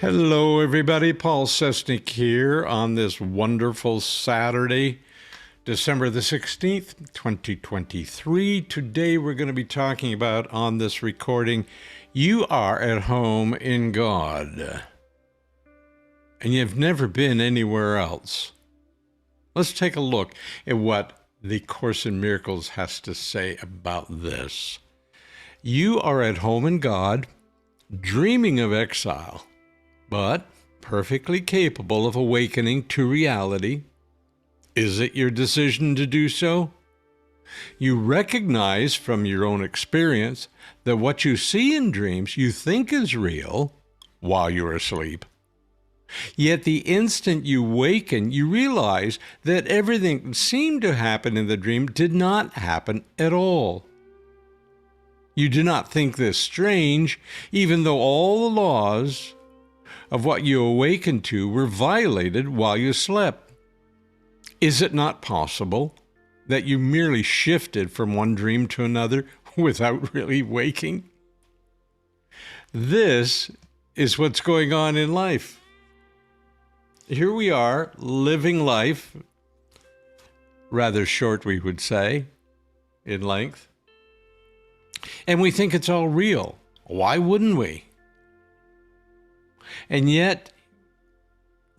Hello, everybody. Paul Sesnick here on this wonderful Saturday, December the 16th, 2023. Today, we're going to be talking about on this recording, you are at home in God, and you've never been anywhere else. Let's take a look at what the Course in Miracles has to say about this. You are at home in God, dreaming of exile, but perfectly capable of awakening to reality. Is it your decision to do so? You recognize from your own experience that what you see in dreams you think is real while you're asleep. Yet the instant you waken, you realize that everything that seemed to happen in the dream did not happen at all. You do not think this strange, even though all the laws of what you awakened to were violated while you slept. Is it not possible that you merely shifted from one dream to another without really waking? This is what's going on in life. Here we are, living life, rather short, we would say, in length, and we think it's all real. Why wouldn't we? And yet,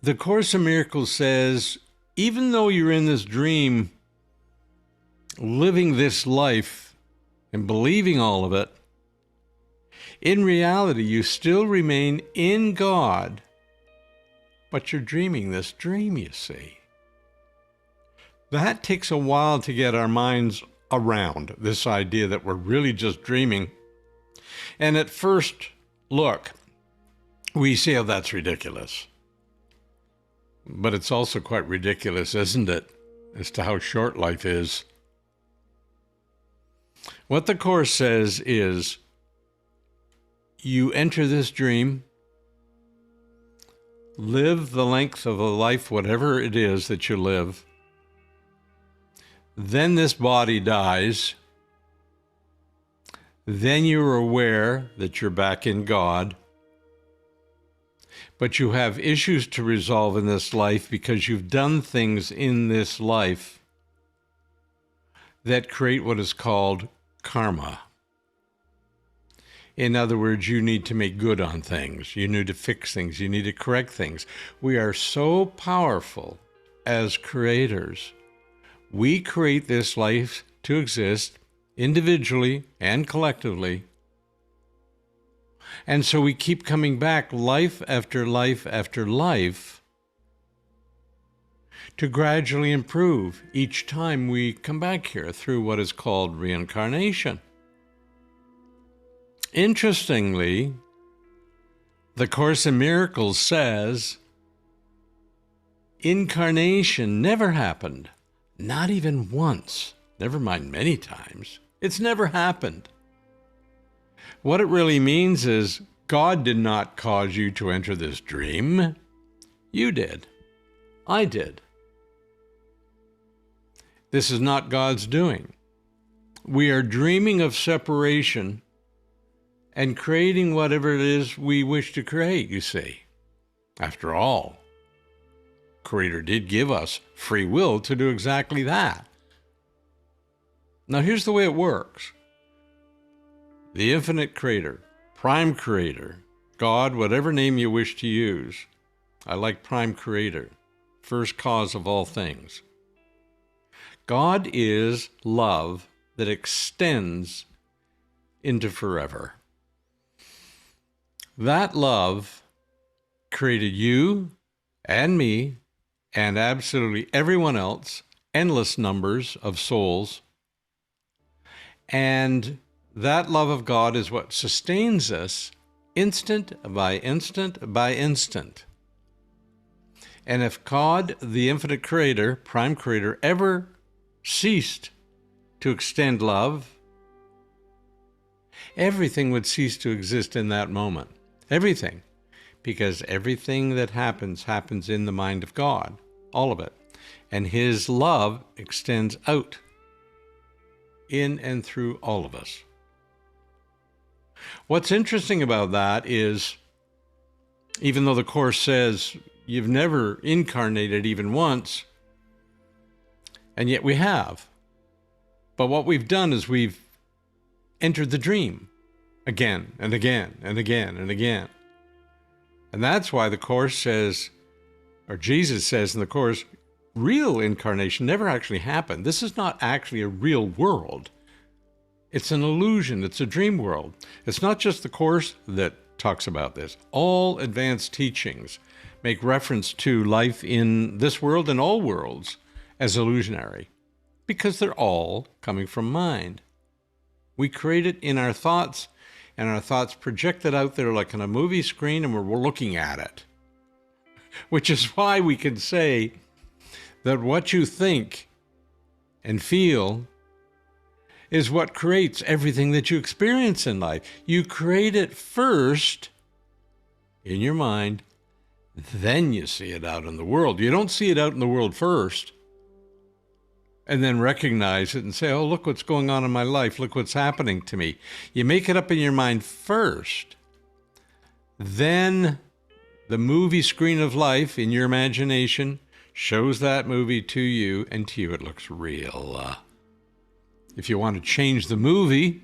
the Course in Miracles says, even though you're in this dream, living this life and believing all of it, in reality, you still remain in God, but you're dreaming this dream, you see. That takes a while to get our minds around, this idea that we're really just dreaming. And at first look, we say, oh, that's ridiculous. But it's also quite ridiculous, isn't it, as to how short life is. What the Course says is, you enter this dream, live the length of a life, whatever it is that you live. Then this body dies. Then you're aware that you're back in God. But you have issues to resolve in this life because you've done things in this life that create what is called karma. In other words, you need to make good on things. You need to fix things. You need to correct things. We are so powerful as creators. We create this life to exist individually and collectively. And so we keep coming back life after life after life to gradually improve each time we come back here through what is called reincarnation. Interestingly, the Course in Miracles says incarnation never happened, not even once, never mind many times. It's never happened. What it really means is God did not cause you to enter this dream. You did. I did. This is not God's doing. We are dreaming of separation and creating whatever it is we wish to create, you see. After all, Creator did give us free will to do exactly that. Now here's the way it works. The infinite creator, prime creator, God, whatever name you wish to use. I like prime creator, first cause of all things. God is love that extends into forever. That love created you and me and absolutely everyone else, endless numbers of souls, and that love of God is what sustains us instant by instant by instant. And if God, the infinite creator, prime creator, ever ceased to extend love, everything would cease to exist in that moment. Everything. Because everything that happens in the mind of God. All of it. And His love extends out in and through all of us. What's interesting about that is Even though the Course says you've never incarnated even once, and yet we have. But what we've done is we've entered the dream again and again and again and again. And that's why the Course says, or Jesus says in the Course, real incarnation never actually happened. This is not actually a real world. It's an illusion. It's a dream world. It's not just the Course that talks about this. All advanced teachings make reference to life in this world and all worlds as illusionary, because they're all coming from mind. We create it in our thoughts, and our thoughts project it out there like on a movie screen, and we're looking at it. Which is why we can say that what you think and feel is what creates everything that you experience in life. You create it first in your mind, then you see it out in the world. You don't see it out in the world first and then recognize it and say, oh, look what's going on in my life. Look what's happening to me. You make it up in your mind first. Then the movie screen of life in your imagination shows that movie to you, and to you it looks real. If you want to change the movie,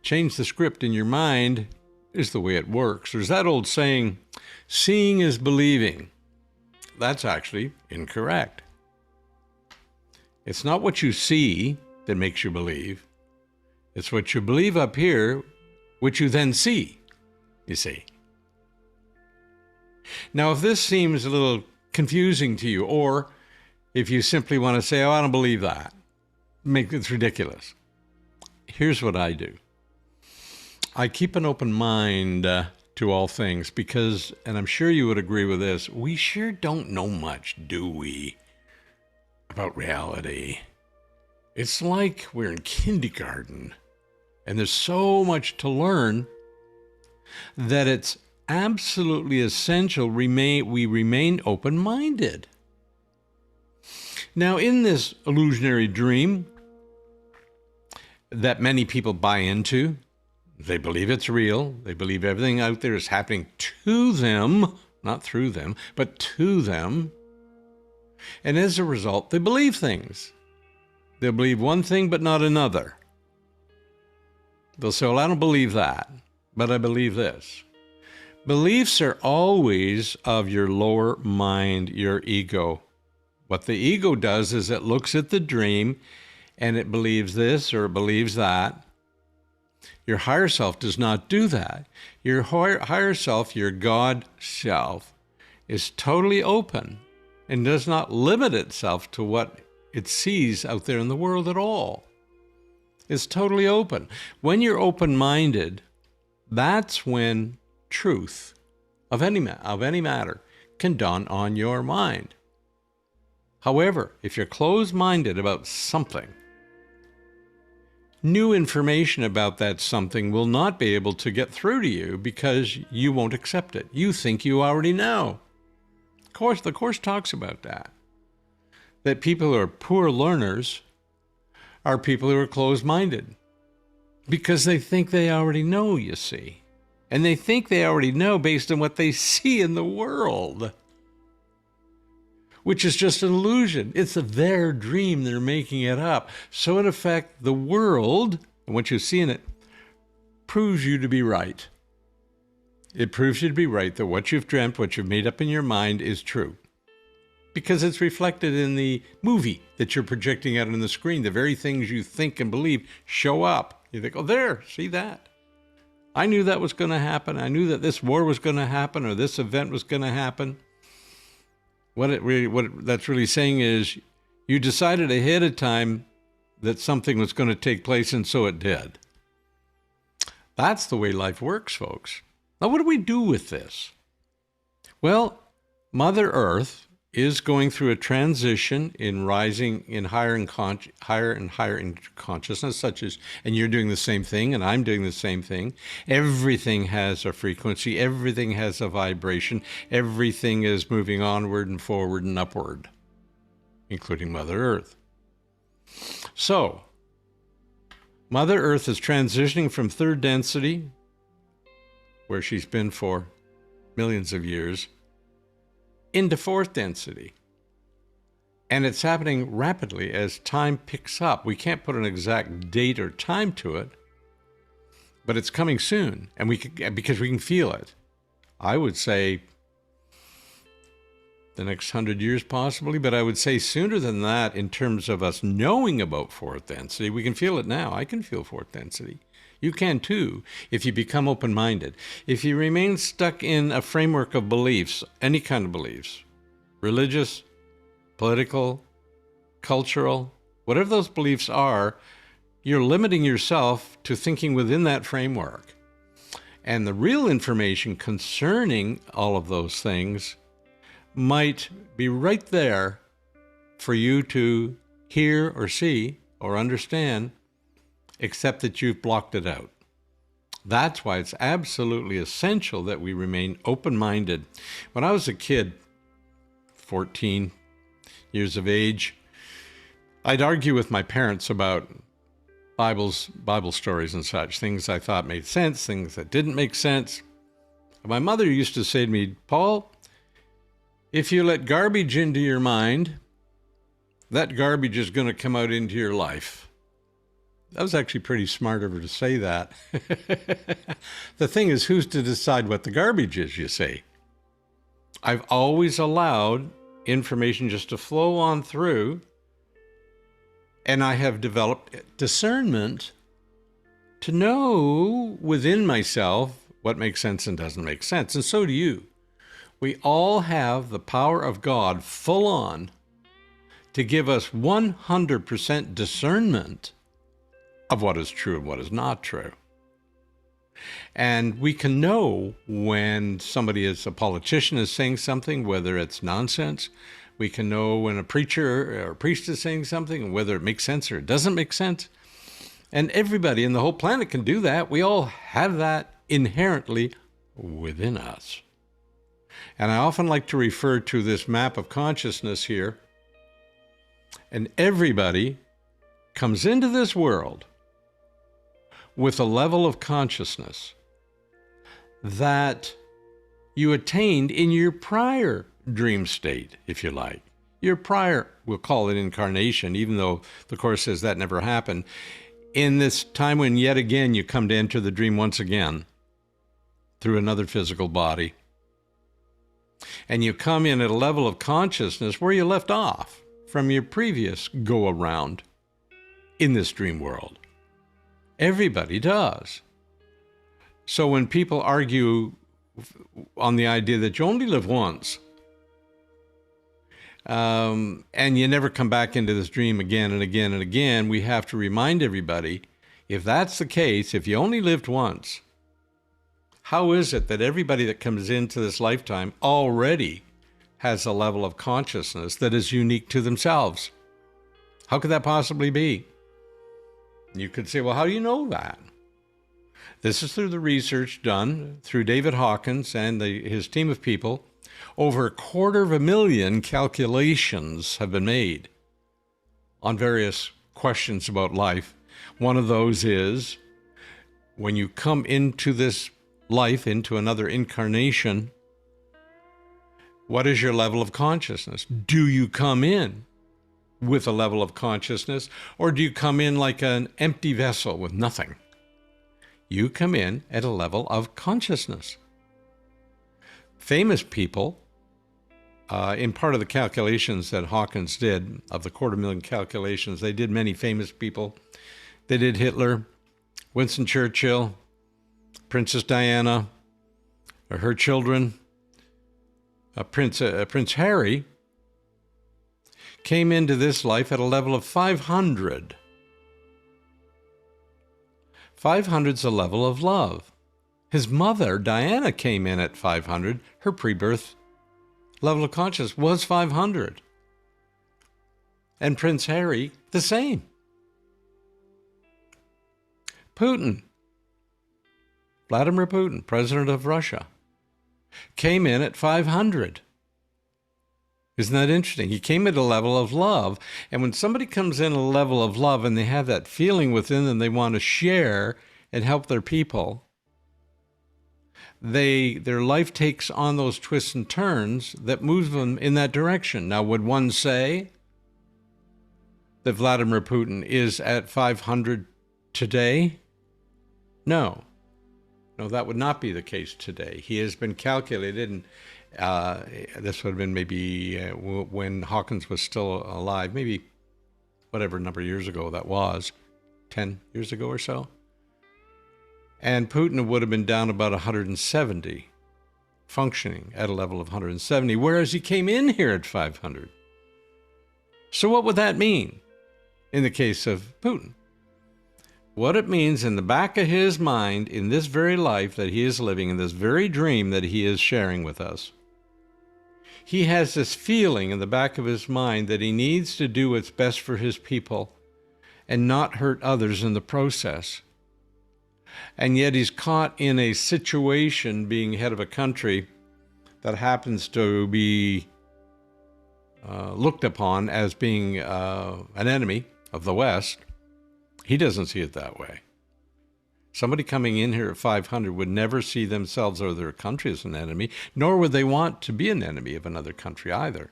change the script in your mind is the way it works. There's that old saying, seeing is believing. That's actually incorrect. It's not what you see that makes you believe. It's what you believe up here, which you then see, you see. Now, if this seems a little confusing to you, or if you simply want to say, oh, I don't believe that, it's ridiculous. Here's what I do. I keep an open mind to all things because, and I'm sure you would agree with this, we sure don't know much, do we, about reality. It's like we're in kindergarten, and there's so much to learn that it's absolutely essential we remain open-minded. Now, in this illusionary dream that many people buy into, they believe it's real. They believe everything out there is happening to them, not through them, but to them. And as a result, they believe things. They'll believe one thing, but not another. They'll say, well, I don't believe that, but I believe this. Beliefs are always of your lower mind, your ego. What the ego does is it looks at the dream and it believes this or it believes that. Your higher self does not do that. Your higher self, your God self, is totally open and does not limit itself to what it sees out there in the world at all. It's totally open. When you're open-minded, that's when truth of any matter can dawn on your mind. However, if you're closed-minded about something, new information about that something will not be able to get through to you because you won't accept it. You think you already know. Of course, the Course talks about that. That people who are poor learners are people who are closed-minded because they think they already know, you see. And they think they already know based on what they see in the world, which is just an illusion. It's their dream. They're making it up. So in effect, the world, and what you see in it, proves you to be right. It proves you to be right, that what you've dreamt, what you've made up in your mind is true. Because it's reflected in the movie that you're projecting out on the screen. The very things you think and believe show up. You think, oh, there, see that? I knew that was going to happen. I knew that this war was going to happen or this event was going to happen. What that's really saying is you decided ahead of time that something was going to take place, and so it did. That's the way life works, folks. Now, what do we do with this? Well, Mother Earth is going through a transition in rising in higher and higher in consciousness, such as, and you're doing the same thing, and I'm doing the same thing. Everything has a frequency. Everything has a vibration. Everything is moving onward and forward and upward, including Mother Earth. So, Mother Earth is transitioning from third density, where she's been for millions of years, into fourth density. And it's happening rapidly as time picks up. We can't put an exact date or time to it, but it's coming soon, and because we can feel it. I would say the next 100 years possibly, but I would say sooner than that in terms of us knowing about fourth density. We can feel it now. I can feel fourth density. You can too, if you become open-minded. If you remain stuck in a framework of beliefs, any kind of beliefs, religious, political, cultural, whatever those beliefs are, you're limiting yourself to thinking within that framework. And the real information concerning all of those things might be right there for you to hear or see or understand, except that you've blocked it out. That's why it's absolutely essential that we remain open-minded. When I was a kid, 14 years of age, I'd argue with my parents about Bible stories and such, things I thought made sense, things that didn't make sense. My mother used to say to me, Paul, if you let garbage into your mind, that garbage is going to come out into your life. That was actually pretty smart of her to say that. The thing is, who's to decide what the garbage is, you see? I've always allowed information just to flow on through, and I have developed discernment to know within myself what makes sense and doesn't make sense, and so do you. We all have the power of God full on to give us 100% discernment of what is true and what is not true. And we can know when somebody a politician is saying something, whether it's nonsense. We can know when a preacher or a priest is saying something, whether it makes sense or it doesn't make sense. And everybody in the whole planet can do that. We all have that inherently within us. And I often like to refer to this map of consciousness here. And everybody comes into this world with a level of consciousness that you attained in your prior dream state, if you like. Your prior, we'll call it incarnation, even though the Course says that never happened. In this time when yet again you come to enter the dream once again through another physical body. And you come in at a level of consciousness where you left off from your previous go-around in this dream world. Everybody does. So when people argue on the idea that you only live once, and you never come back into this dream again and again and again, we have to remind everybody, if that's the case, if you only lived once, how is it that everybody that comes into this lifetime already has a level of consciousness that is unique to themselves? How could that possibly be? You could say, well, how do you know that? This is through the research done through David Hawkins and his team of people. Over 250,000 calculations have been made on various questions about life. One of those is, when you come into this life, into another incarnation, what is your level of consciousness? Do you come in with a level of consciousness, or do you come in like an empty vessel with nothing? You come in at a level of consciousness. Famous people, in part of the calculations that Hawkins did, of the 250,000 calculations, they did many famous people. They did Hitler, Winston Churchill, Princess Diana, her children, Prince Harry, came into this life at a level of 500. 500's a level of love. His mother, Diana, came in at 500. Her pre-birth level of consciousness was 500. And Prince Harry, the same. Putin, Vladimir Putin, president of Russia, came in at 500. Isn't that interesting? He came at a level of love. And when somebody comes in a level of love and they have that feeling within them they want to share and help their people, their life takes on those twists and turns that move them in that direction. Now, would one say that Vladimir Putin is at 500 today? No. No, that would not be the case today. He has been calculated, and this would have been maybe when Hawkins was still alive, maybe whatever number of years ago that was, 10 years ago or so. And Putin would have been down about 170, functioning at a level of 170, whereas he came in here at 500. So what would that mean in the case of Putin? What it means in the back of his mind, in this very life that he is living, in this very dream that he is sharing with us, he has this feeling in the back of his mind that he needs to do what's best for his people and not hurt others in the process. And yet he's caught in a situation, being head of a country that happens to be looked upon as being an enemy of the West. He doesn't see it that way. Somebody coming in here at 500 would never see themselves or their country as an enemy, nor would they want to be an enemy of another country either.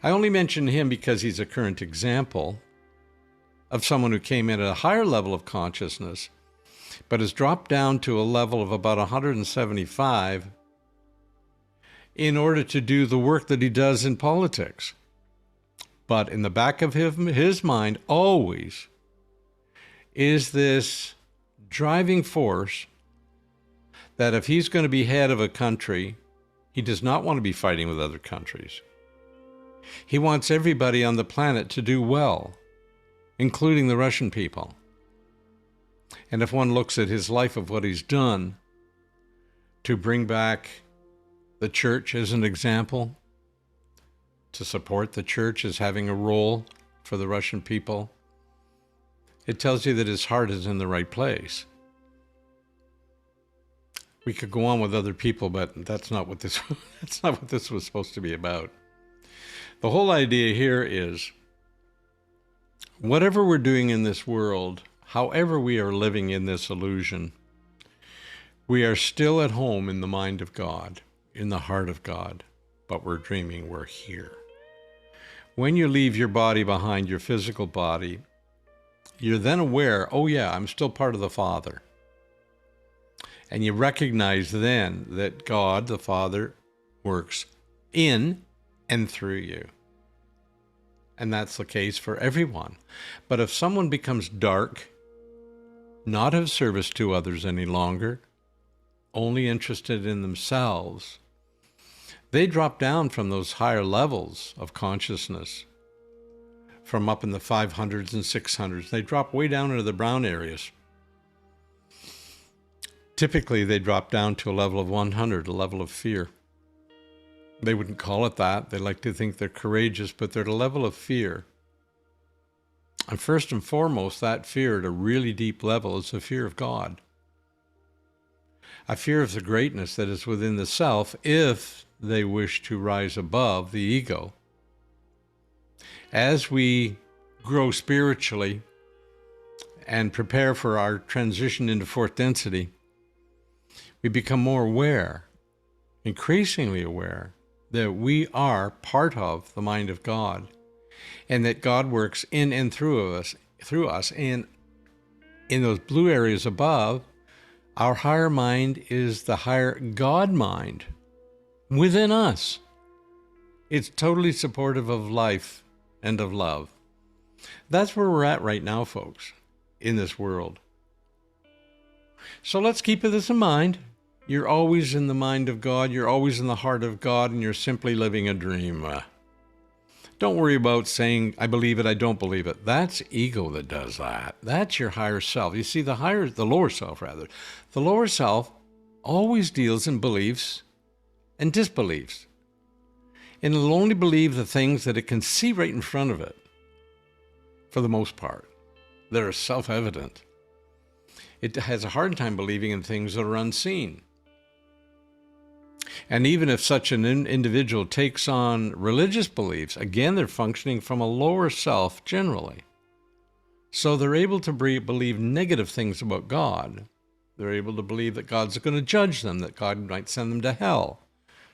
I only mention him because he's a current example of someone who came in at a higher level of consciousness, but has dropped down to a level of about 175 in order to do the work that he does in politics. But in the back of his mind always is this driving force that if he's going to be head of a country, he does not want to be fighting with other countries. He wants everybody on the planet to do well, including the Russian people. And if one looks at his life of what he's done to bring back the church as an example, to support the church as having a role for the Russian people, it tells you that his heart is in the right place. We could go on with other people, but that's not what this was supposed to be about. The whole idea here is, whatever we're doing in this world, however we are living in this illusion, we are still at home in the mind of God, in the heart of God, but we're dreaming we're here. When you leave your body behind, your physical body, you're then aware, oh yeah, I'm still part of the Father. And you recognize then that God, the Father, works in and through you. And that's the case for everyone. But if someone becomes dark, not of service to others any longer, only interested in themselves, they drop down from those higher levels of consciousness, from up in the 500s and 600s. They drop way down into the brown areas. Typically, they drop down to a level of 100, a level of fear. They wouldn't call it that. They like to think they're courageous, but they're at a level of fear. And first and foremost, that fear at a really deep level is a fear of God. A fear of the greatness that is within the self if they wish to rise above the ego. As we grow spiritually and prepare for our transition into fourth density, we become more aware, increasingly aware, that we are part of the mind of God, and that God works in and through us. And in those blue areas above, our higher mind is the higher God mind within us. It's totally supportive of life and of love. That's where we're at right now, folks, in this world. So let's keep this in mind. You're always in the mind of God. You're always in the heart of God, and you're simply living a dream. Don't worry about saying, I believe it, I don't believe it. That's ego that does that. That's your higher self. You see, the lower self, rather. The lower self always deals in beliefs and disbeliefs. And it'll only believe the things that it can see right in front of it, for the most part, that are self-evident. It has a hard time believing in things that are unseen. And even if such an individual takes on religious beliefs, again, they're functioning from a lower self generally. So they're able to believe negative things about God, They're able to believe that God's going to judge them, that God might send them to hell,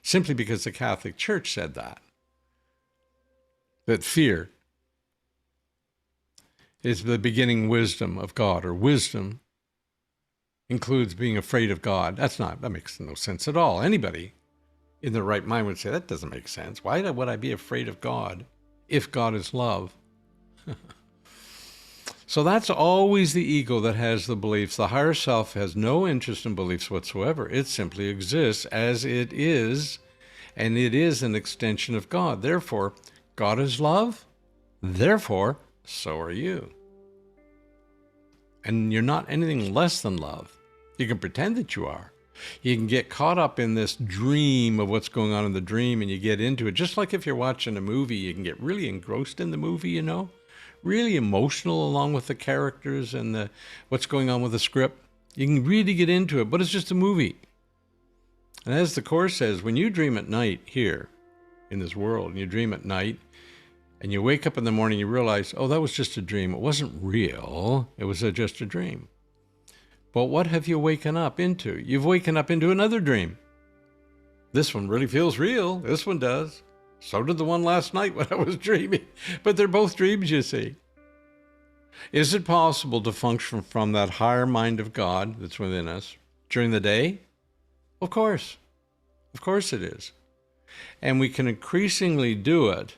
simply because the Catholic Church said that. That fear is the beginning wisdom of God, or wisdom includes being afraid of God. That makes no sense at all. Anybody in their right mind would say, that doesn't make sense. Why would I be afraid of God if God is love? So that's always the ego that has the beliefs. The higher self has no interest in beliefs whatsoever. It simply exists as it is, and it is an extension of God. Therefore, God is love. Therefore, so are you. And you're not anything less than love. You can pretend that you are. You can get caught up in this dream of what's going on in the dream, and you get into it. Just like if you're watching a movie, you can get really engrossed in the movie, you know? Really emotional along with the characters and what's going on with the script. You can really get into it, but it's just a movie. And as the Course says, when you dream at night here in this world, and you dream at night, and you wake up in the morning, you realize, oh, that was just a dream. It wasn't real. It was just a dream. But what have you waken up into? You've waken up into another dream. This one really feels real. This one does. So did the one last night when I was dreaming. But they're both dreams, you see. Is it possible to function from that higher mind of God that's within us during the day? Of course. Of course it is. And we can increasingly do it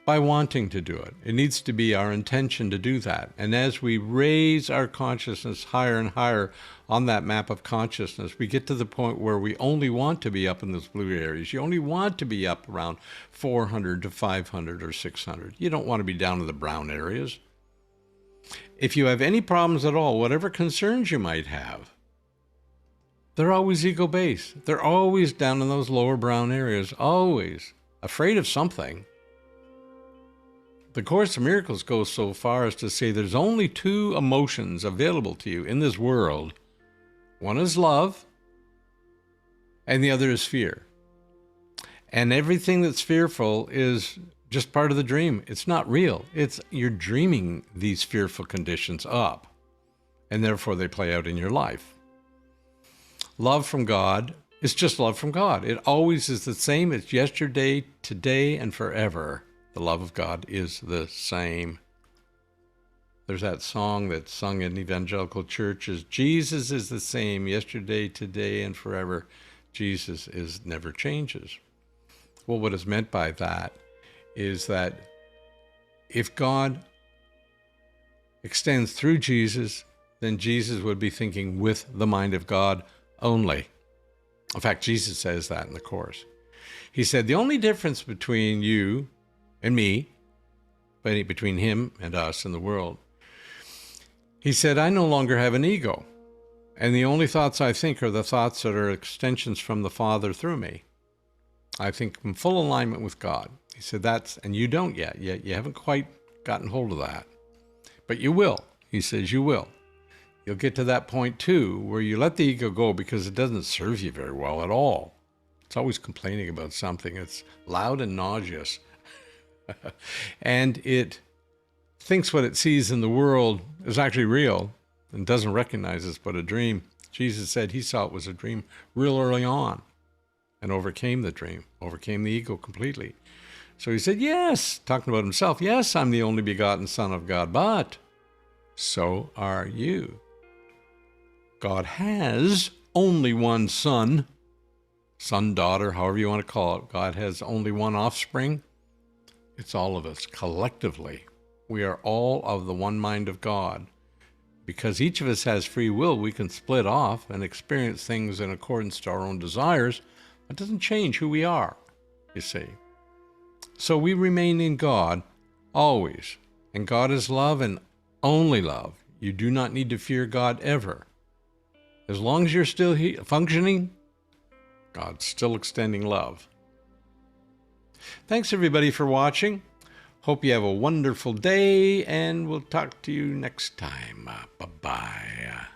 by wanting to do it. It needs to be our intention to do that. And as we raise our consciousness higher and higher on that map of consciousness, we get to the point where we only want to be up in those blue areas. You only want to be up around 400 to 500 or 600. You don't want to be down in the brown areas. If you have any problems at all, whatever concerns you might have, they're always ego-based. They're always down in those lower brown areas, always afraid of something. The Course in Miracles goes so far as to say there's only two emotions available to you in this world. One is love, and the other is fear. And everything that's fearful is just part of the dream. It's not real. You're dreaming these fearful conditions up, and therefore they play out in your life. Love from God is just love from God. It always is the same. It's yesterday, today, and forever. The love of God is the same. There's that song that's sung in evangelical churches. Jesus is the same yesterday, today, and forever. Jesus never changes. Well, what is meant by that is that if God extends through Jesus, then Jesus would be thinking with the mind of God only. In fact, Jesus says that in the Course. He said, the only difference between you and me, between him and us and the world, he said, I no longer have an ego. And the only thoughts I think are the thoughts that are extensions from the Father through me. I think in full alignment with God. He said, and you don't yet. You haven't quite gotten hold of that. But you will. He says, you will. You'll get to that point too, where you let the ego go because it doesn't serve you very well at all. It's always complaining about something. It's loud and nauseous. And it thinks what it sees in the world is actually real and doesn't recognize it's but a dream. Jesus said he saw it was a dream real early on and overcame the dream, overcame the ego completely. So he said, yes, talking about himself, yes, I'm the only begotten Son of God, but so are you. God has only one son, daughter, however you want to call it. God has only one offspring. It's all of us collectively. We are all of the one mind of God. Because each of us has free will, we can split off and experience things in accordance to our own desires. That doesn't change who we are, you see. So we remain in God always. And God is love and only love. You do not need to fear God ever. As long as you're still functioning, God's still extending love. Thanks everybody for watching. Hope you have a wonderful day, and we'll talk to you next time. Bye-bye.